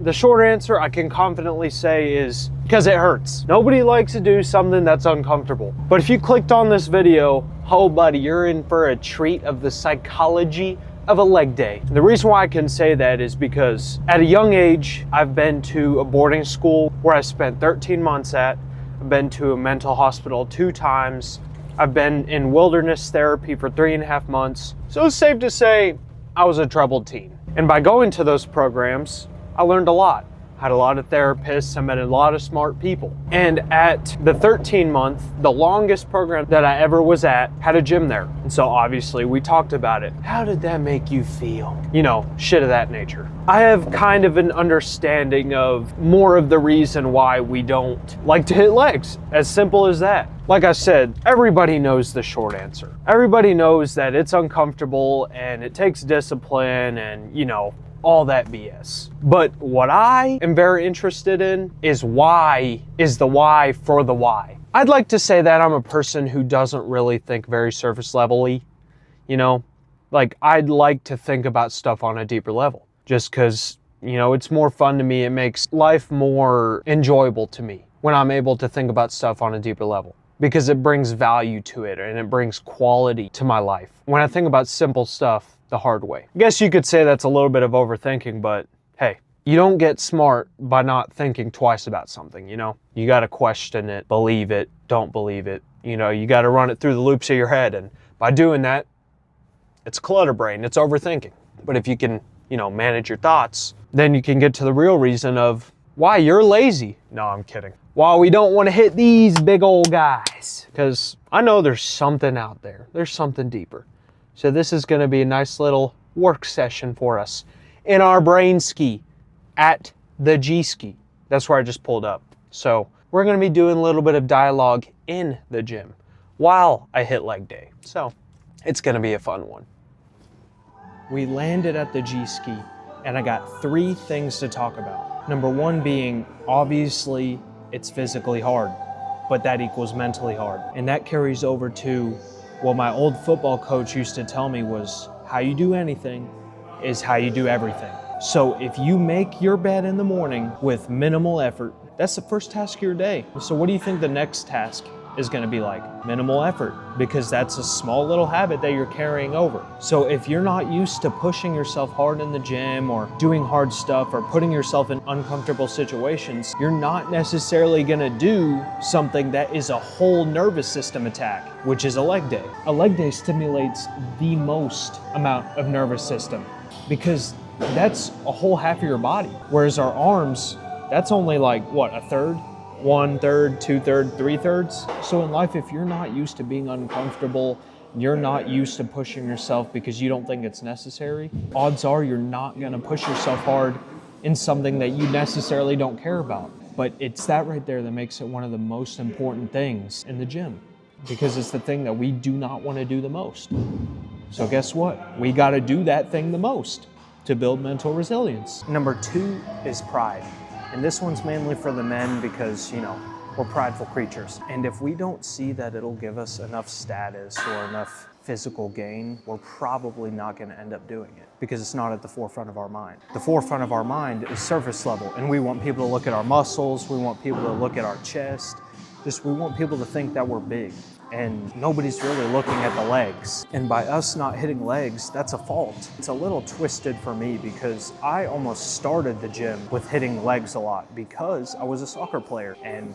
The short answer I can confidently say is because it hurts. Nobody likes to do something that's uncomfortable. But if you clicked on this video, oh buddy, you're in for a treat of the psychology of a leg day. The reason why I can say that is because at a young age, I've been to a boarding school where I spent 13 months at. I've been to a mental hospital 2 times. I've been in wilderness therapy for 3.5 months. So it's safe to say I was a troubled teen. And by going to those programs, I learned a lot. I had a lot of therapists, I met a lot of smart people. And at the 13-month, the longest program that I ever was at, had a gym there. And so obviously we talked about it. How did that make you feel? You know, shit of that nature. I have kind of an understanding of more of the reason why we don't like to hit legs. As simple as that. Like I said, everybody knows the short answer. Everybody knows that it's uncomfortable and it takes discipline and, you know, all that BS. But what I am very interested in is why is the why for the why. I'd like to say that I'm a person who doesn't really think very surface level-y, you know? Like, I'd like to think about stuff on a deeper level just because, you know, it's more fun to me. It makes life more enjoyable to me when I'm able to think about stuff on a deeper level because it brings value to it and it brings quality to my life. When I think about simple stuff the hard way. I guess you could say that's a little bit of overthinking, but hey, you don't get smart by not thinking twice about something, you know? You gotta question it, believe it, don't believe it. You know, you gotta run it through the loops of your head, and by doing that, it's clutter brain, it's overthinking. But if you can, you know, manage your thoughts, then you can get to the real reason of why you're lazy. No, I'm kidding. Why we don't wanna hit these big old guys. Because I know there's something out there. There's something deeper. So this is going to be a nice little work session for us in our brain ski at the G ski. That's where I just pulled up. So we're going to be doing a little bit of dialogue in the gym while I hit leg day. So it's going to be a fun one. We landed at the G ski and I got 3 things to talk about. Number 1 being, obviously it's physically hard, but that equals mentally hard. And that carries over to what my old football coach used to tell me was, how you do anything is how you do everything. So if you make your bed in the morning with minimal effort, that's the first task of your day. So what do you think the next task is going to be like? Minimal effort, because that's a small little habit that you're carrying over. So if you're not used to pushing yourself hard in the gym or doing hard stuff or putting yourself in uncomfortable situations, you're not necessarily going to do something that is a whole nervous system attack, which is a leg day. A leg day stimulates the most amount of nervous system because that's a whole half of your body. Whereas our arms, that's only like, what, a third? 1/3, 2/3, 3/3. So in life, if you're not used to being uncomfortable, you're not used to pushing yourself because you don't think it's necessary, odds are you're not gonna push yourself hard in something that you necessarily don't care about. But it's that right there that makes it one of the most important things in the gym because it's the thing that we do not want to do the most. So guess what? We gotta do that thing the most to build mental resilience. Number 2 is pride. And this one's mainly for the men because, you know, we're prideful creatures. And if we don't see that it'll give us enough status or enough physical gain, we're probably not going to end up doing it because it's not at the forefront of our mind. The forefront of our mind is surface level, and we want people to look at our muscles, we want people to look at our chest, we want people to think that we're big. And nobody's really looking at the legs. And by us not hitting legs, that's a fault. It's a little twisted for me because I almost started the gym with hitting legs a lot because I was a soccer player and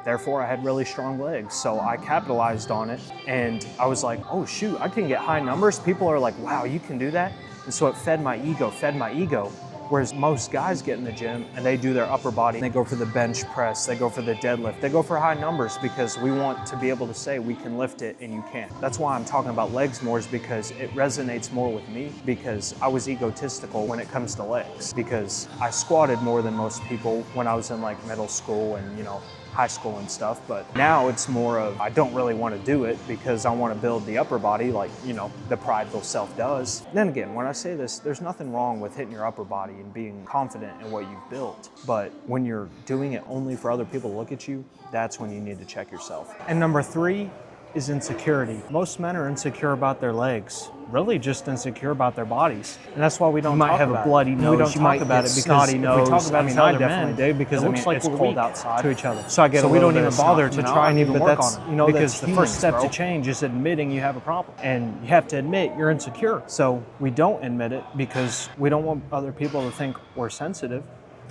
therefore I had really strong legs. So I capitalized on it and I was like, oh shoot, I can get high numbers. People are like, wow, you can do that? And so it fed my ego. Whereas most guys get in the gym and they do their upper body, they go for the bench press, they go for the deadlift, they go for high numbers because we want to be able to say we can lift it and you can't. That's why I'm talking about legs more, is because it resonates more with me because I was egotistical when it comes to legs because I squatted more than most people when I was in like middle school and, you know, high school and stuff, but now it's more of I don't really want to do it because I want to build the upper body like, you know, the prideful self does. Then again, when I say this, there's nothing wrong with hitting your upper body and being confident in what you've built, but when you're doing it only for other people to look at you, that's when you need to check yourself. And number 3 is insecurity. Most men are insecure about their legs, really just insecure about their bodies. And that's why we don't talk about it. You might have a bloody nose, we don't talk about it because snotty nose. If we talk about it, I definitely do, because it looks like it's cold outside to each other. So we don't even bother to try and even work on it. You know, because the first step to change is admitting you have a problem. And you have to admit you're insecure. So we don't admit it because we don't want other people to think we're sensitive.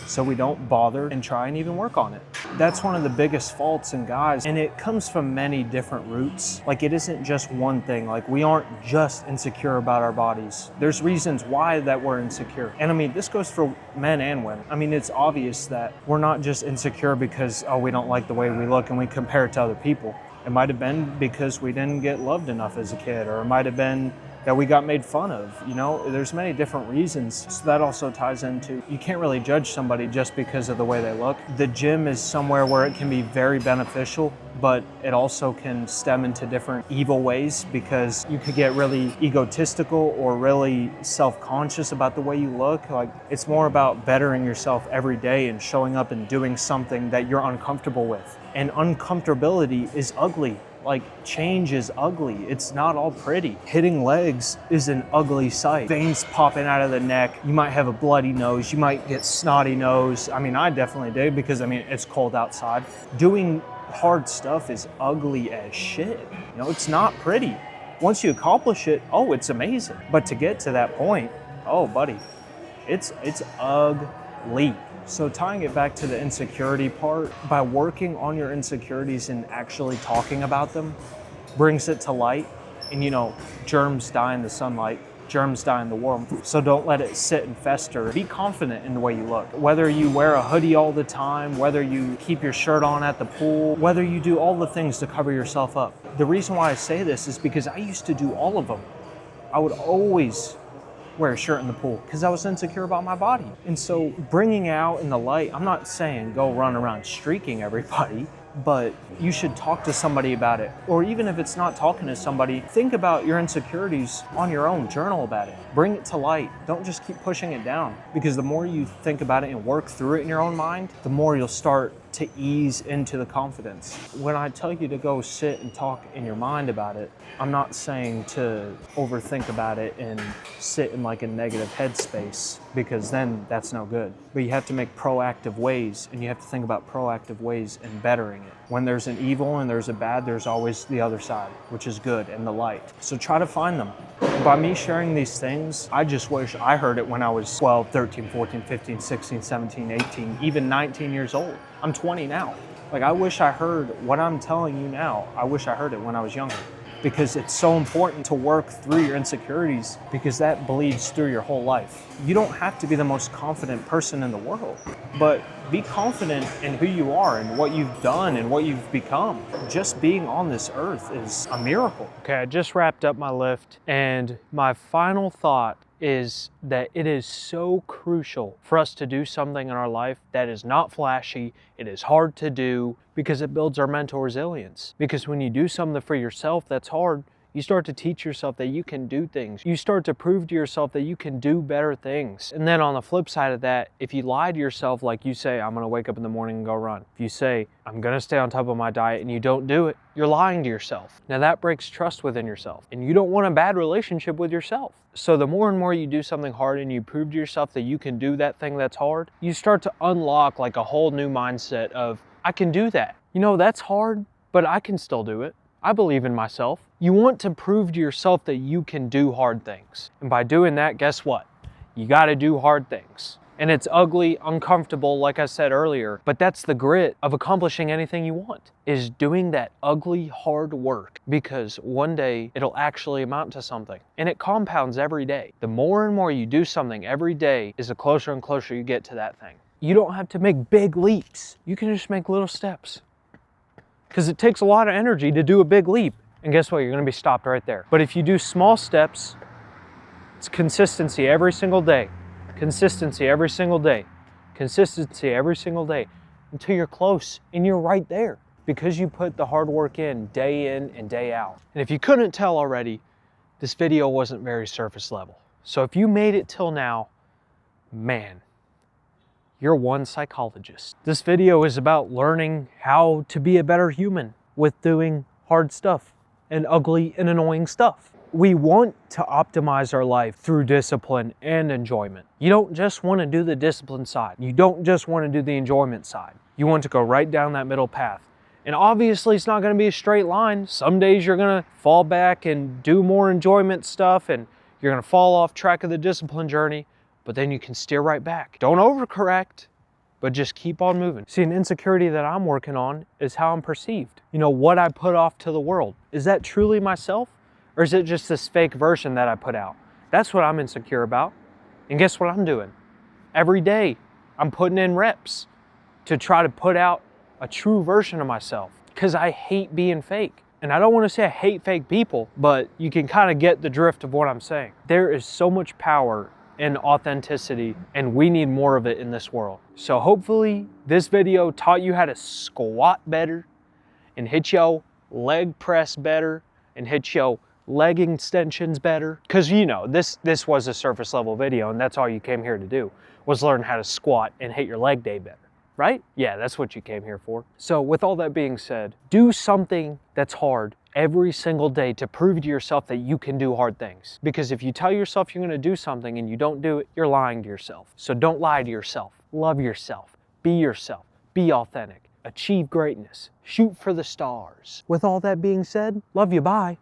So we don't bother and try and even work on it. That's one of the biggest faults in guys, and it comes from many different roots. Like, it isn't just one thing. Like, we aren't just insecure about our bodies. There's reasons why that we're insecure. And I mean, this goes for men and women. I mean, it's obvious that we're not just insecure because, oh, we don't like the way we look and we compare it to other people. It might have been because we didn't get loved enough as a kid, or it might have been that we got made fun of. You know, there's many different reasons. So that also ties into, you can't really judge somebody just because of the way they look. The gym is somewhere where it can be very beneficial, but it also can stem into different evil ways, because you could get really egotistical or really self-conscious about the way you look. Like, it's more about bettering yourself every day and showing up and doing something that you're uncomfortable with. And uncomfortability is ugly. Like, change is ugly. It's not all pretty. Hitting legs is an ugly sight. Veins popping out of the neck. You might have a bloody nose. You might get snotty nose. I mean, I definitely did, because I mean, it's cold outside. Doing hard stuff is ugly as shit. You know, it's not pretty. Once you accomplish it, oh, it's amazing. But to get to that point, oh, buddy, it's ugly. So tying it back to the insecurity part, by working on your insecurities and actually talking about them, brings it to light. And you know, germs die in the sunlight, germs die in the warmth. So don't let it sit and fester. Be confident in the way you look. Whether you wear a hoodie all the time, whether you keep your shirt on at the pool, whether you do all the things to cover yourself up. The reason why I say this is because I used to do all of them. I would always wear a shirt in the pool because I was insecure about my body. And so bringing out in the light, I'm not saying go run around streaking everybody, but you should talk to somebody about it. Or even if it's not talking to somebody, think about your insecurities on your own, journal about it. Bring it to light. Don't just keep pushing it down, because the more you think about it and work through it in your own mind, the more you'll start to ease into the confidence. When I tell you to go sit and talk in your mind about it, I'm not saying to overthink about it and sit in like a negative headspace, because then that's no good. But you have to make proactive ways, and you have to think about proactive ways in bettering it. When there's an evil and there's a bad, there's always the other side, which is good and the light. So try to find them. By me sharing these things, I just wish I heard it when I was 12, 13, 14, 15, 16, 17, 18, even 19 years old. I'm 20 now. Like, I wish I heard what I'm telling you now. I wish I heard it when I was younger, because it's so important to work through your insecurities, because that bleeds through your whole life. You don't have to be the most confident person in the world, but be confident in who you are and what you've done and what you've become. Just being on this earth is a miracle. Okay, I just wrapped up my lift, and my final thought is that it is so crucial for us to do something in our life that is not flashy, it is hard to do, because it builds our mental resilience. Because when you do something for yourself that's hard, you start to teach yourself that you can do things. You start to prove to yourself that you can do better things. And then on the flip side of that, if you lie to yourself, like you say, I'm gonna wake up in the morning and go run. If you say, I'm gonna stay on top of my diet, and you don't do it, you're lying to yourself. Now that breaks trust within yourself, and you don't want a bad relationship with yourself. So the more and more you do something hard and you prove to yourself that you can do that thing that's hard, you start to unlock like a whole new mindset of, I can do that. You know, that's hard, but I can still do it. I believe in myself. You want to prove to yourself that you can do hard things. And by doing that, guess what? You gotta do hard things. And it's ugly, uncomfortable, like I said earlier, but that's the grit of accomplishing anything you want, is doing that ugly, hard work, because one day it'll actually amount to something. And it compounds every day. The more and more you do something every day is the closer and closer you get to that thing. You don't have to make big leaps. You can just make little steps. Because it takes a lot of energy to do a big leap. And guess what? You're gonna be stopped right there. But if you do small steps, it's consistency every single day. Consistency every single day. Consistency every single day. Until you're close and you're right there. Because you put the hard work in and day out. And if you couldn't tell already, this video wasn't very surface level. So if you made it till now, man, you're one psychologist. This video is about learning how to be a better human with doing hard stuff. and ugly and annoying stuff. We want to optimize our life through discipline and enjoyment. You don't just want to do the discipline side. You don't just want to do the enjoyment side. You want to go right down that middle path. And obviously it's not going to be a straight line. Some days you're going to fall back and do more enjoyment stuff and you're going to fall off track of the discipline journey, but then you can steer right back. Don't overcorrect, but just keep on moving. See, an insecurity that I'm working on is how I'm perceived. You know, what I put off to the world. Is that truly myself? Or is it just this fake version that I put out? That's what I'm insecure about. And guess what I'm doing? Every day, I'm putting in reps to try to put out a true version of myself, because I hate being fake. And I don't want to say I hate fake people, but you can kind of get the drift of what I'm saying. There is so much power in authenticity, and we need more of it in this world. So hopefully this video taught you how to squat better and hit your leg press better and hit your leg extensions better. Because you know, this was a surface level video, and that's all you came here to do, was learn how to squat and hit your leg day better. Right? Yeah, that's what you came here for. So with all that being said, do something that's hard every single day to prove to yourself that you can do hard things. Because if you tell yourself you're going to do something and you don't do it, you're lying to yourself. So don't lie to yourself. Love yourself. Be yourself. Be authentic. Achieve greatness. Shoot for the stars. With all that being said, love you, bye.